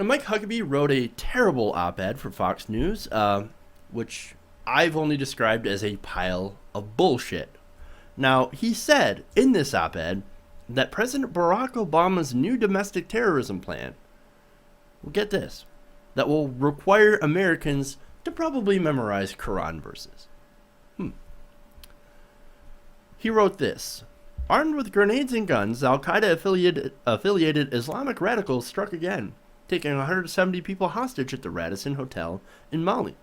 And Mike Huckabee wrote a terrible op-ed for Fox News, which I've only described as a pile of bullshit. Now, he said in this op-ed that President Barack Obama's new domestic terrorism plan, well, get this, that will require Americans to probably memorize Koran verses. He wrote this: armed with grenades and guns, Al-Qaeda affiliated Islamic radicals struck again, taking 170 people hostage at the Radisson Hotel in Mali.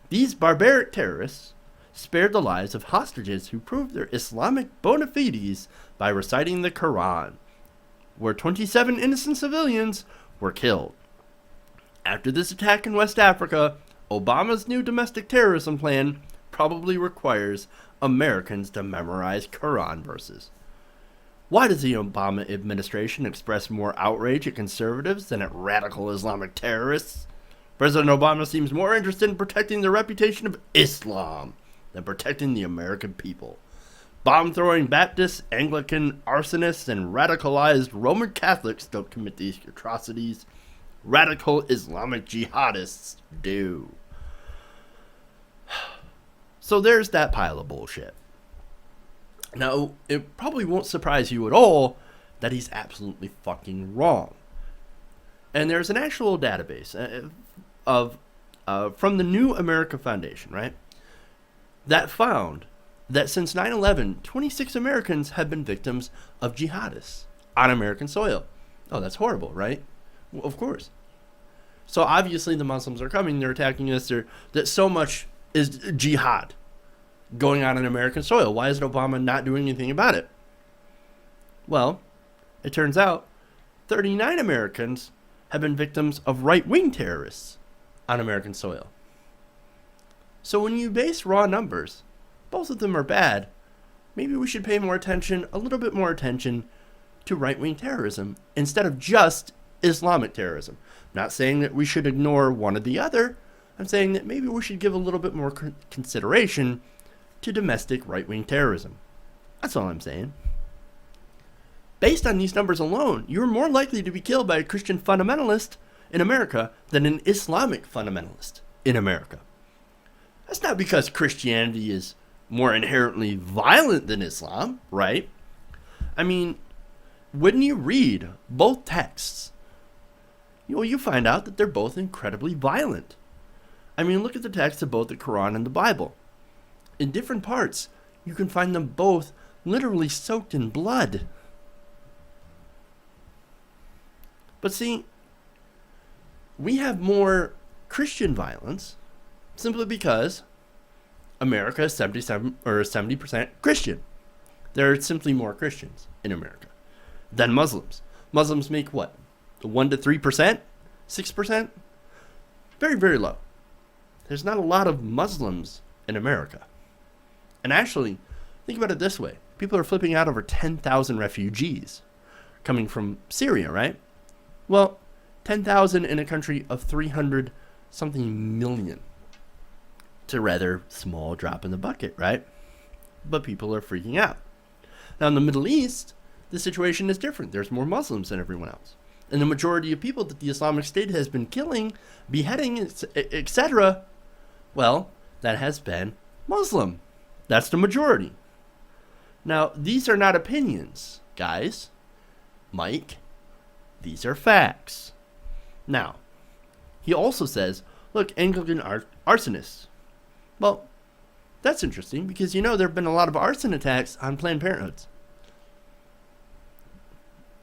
These barbaric terrorists spared the lives of hostages who proved their Islamic bona fides by reciting the Koran, where 27 innocent civilians were killed. After this attack in West Africa, Obama's new domestic terrorism plan probably requires Americans to memorize Quran verses. Why does the Obama administration express more outrage at conservatives than at radical Islamic terrorists? President Obama seems more interested in protecting the reputation of Islam than protecting the American people. Bomb-throwing Baptists, Anglican arsonists, and radicalized Roman Catholics don't commit these atrocities. Radical Islamic jihadists do. So there's that pile of bullshit. Now, it probably won't surprise you at all that he's absolutely fucking wrong. And there's an actual database from the New America Foundation, right, that found that since 9/11, 26 Americans have been victims of jihadists on American soil. Oh, that's horrible, right? Well, of course. So obviously the Muslims are coming, they're attacking us, that so much is jihad going on in American soil. Why is Obama not doing anything about it? Well, it turns out 39 Americans have been victims of right-wing terrorists on American soil. So when you base raw numbers, both of them are bad. Maybe we should pay more attention, a little bit more attention, to right-wing terrorism instead of just Islamic terrorism. I'm not saying that we should ignore one or the other. I'm saying that maybe we should give a little bit more consideration to domestic right-wing terrorism. That's all I'm saying. Based on these numbers alone, you're more likely to be killed by a Christian fundamentalist in America than an Islamic fundamentalist in America. That's not because Christianity is more inherently violent than Islam, right? I mean, when you read both texts, you find out that they're both incredibly violent. I mean, look at the text of both the Quran and the Bible. In different parts, you can find them both literally soaked in blood. But see, we have more Christian violence simply because America is 70% Christian. There are simply more Christians in America than Muslims. Muslims make what? 1 to 3%? 6%? Very, very low. There's not a lot of Muslims in America. And actually, think about it this way. People are flipping out over 10,000 refugees coming from Syria, right? Well, 10,000 in a country of 300-something million. It's a rather small drop in the bucket, right? But people are freaking out. Now, in the Middle East, the situation is different. There's more Muslims than everyone else. And the majority of people that the Islamic State has been killing, beheading, etc., well, that has been Muslim. That's the majority. Now, these are not opinions, guys. Mike, these are facts. Now, he also says, look, Anglican arsonists. Well, that's interesting because, there have been a lot of arson attacks on Planned Parenthoods.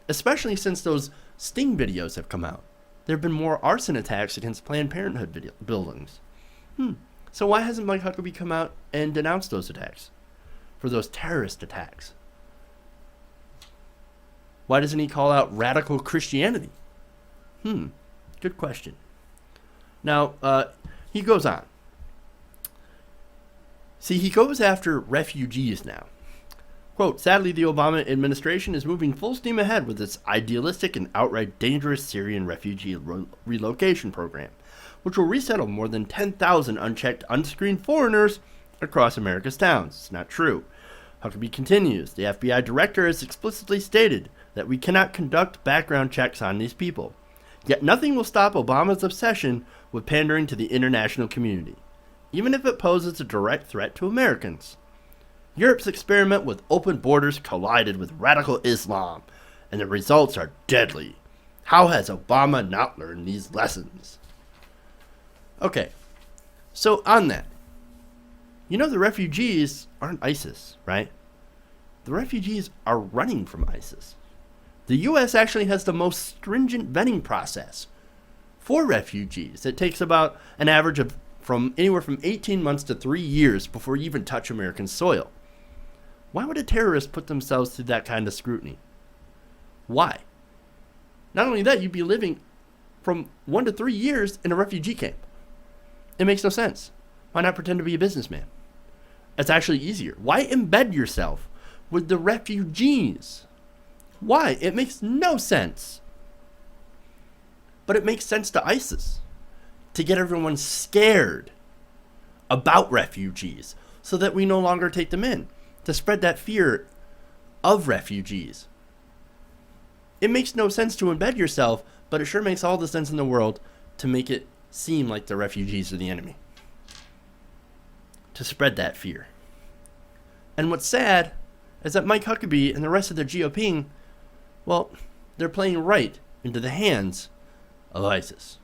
Especially since those sting videos have come out. There have been more arson attacks against Planned Parenthood buildings. So why hasn't Mike Huckabee come out and denounced those attacks? For those terrorist attacks? Why doesn't he call out radical Christianity? Good question. Now, he goes on. See, he goes after refugees now. Quote, sadly, the Obama administration is moving full steam ahead with its idealistic and outright dangerous Syrian refugee relocation program, which will resettle more than 10,000 unchecked, unscreened foreigners across America's towns. It's not true. Huckabee continues, the FBI director has explicitly stated that we cannot conduct background checks on these people. Yet nothing will stop Obama's obsession with pandering to the international community, even if it poses a direct threat to Americans. Europe's experiment with open borders collided with radical Islam, and the results are deadly. How has Obama not learned these lessons? Okay, so on that, you know the refugees aren't ISIS, right? The refugees are running from ISIS. The U.S. actually has the most stringent vetting process for refugees. It takes about an average of anywhere from 18 months to 3 years before you even touch American soil. Why would a terrorist put themselves through that kind of scrutiny? Why? Not only that, you'd be living from 1 to 3 years in a refugee camp. It makes no sense. Why not pretend to be a businessman? It's actually easier. Why embed yourself with the refugees? Why? It makes no sense. But it makes sense to ISIS to get everyone scared about refugees so that we no longer take them in, to spread that fear of refugees. It makes no sense to embed yourself, but it sure makes all the sense in the world to make it seem like the refugees are the enemy, to spread that fear. And what's sad is that Mike Huckabee and the rest of the GOP, well, they're playing right into the hands of ISIS.